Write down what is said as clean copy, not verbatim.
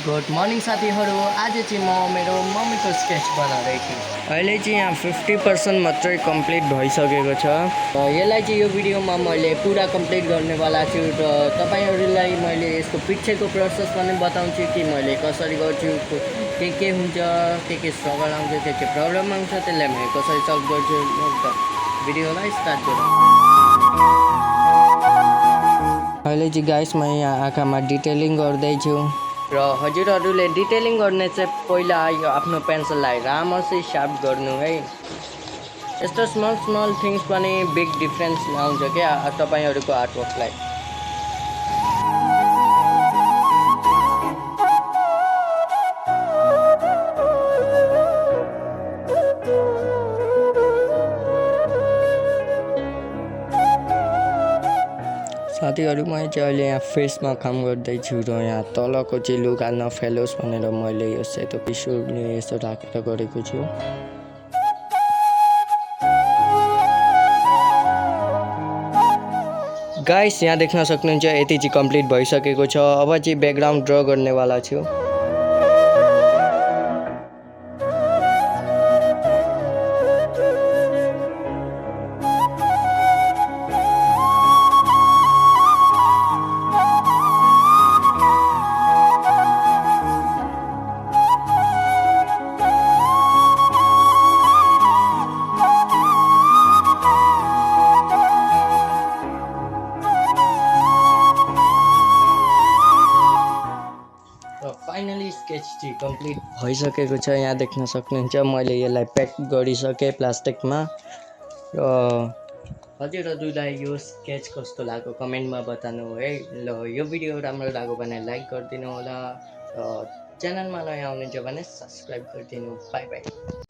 Good morning साथीहरू। आज चाहिँ म मेरो मम्मीको स्केच बनाउँदैछु। अहिले चाहिँ यहाँ 50% मात्रै कम्प्लिट भइसकेको छ। यसलाई चाहिँ यो भिडियोमा मैले पुरा कम्प्लिट गर्नेवाला छु र तपाईँहरूलाई मैले यसको पछिको प्रोसेस पनि बताउँछु कि मैले कसरी गर्छु, के हुन्छ, के स्ट्रगल आउँछ, के प्रब्लम आउँछ, त्यसलाई मैले कसरी सल्भ गर्छु। भिडियोलाई स्टार्ट गरौँ। अहिले चाहिँ गाइस म यहाँ आँखामा डिटेलिङ गर्दैछु र हजुरहरूले डिटेलिङ गर्ने चाहिँ पहिला यो आफ्नो पेन्सिललाई राम्ररी सार्प गर्नु है। यस्तो स्मल थिङ्स पनि बिग डिफ्रेन्स आउँछ क्या तपाईँहरूको आर्टवर्कलाई। साथीहरू म चाहिँ अहिले यहाँ फेसमा काम गर्दैछु र यहाँ तलको चाहिँ लुगा नफेलोस् भनेर मैले यो सेतो पिसुले यसो राखेर गरेको छु। गाइस यहाँ देख्न सक्नुहुन्छ यति चाहिँ कम्प्लिट भइसकेको छ। अब चाहिँ ब्याकग्राउन्ड ड्र गर्नेवाला छु। फाइनली स्केच चाहिँ कम्प्लिट भइसकेको छ। यहाँ देख्न सक्नुहुन्छ मैले यसलाई प्याक गरिसकेँ प्लास्टिकमा। र हजुरहरूलाई यो स्केच कस्तो लाग्यो कमेन्टमा बताउनु है। ल यो भिडियो राम्रो लाग्यो भने लाइक गरिदिनु होला र च्यानलमा नयाँ आउनुहुन्छ भने सब्सक्राइब गरिदिनु। By by.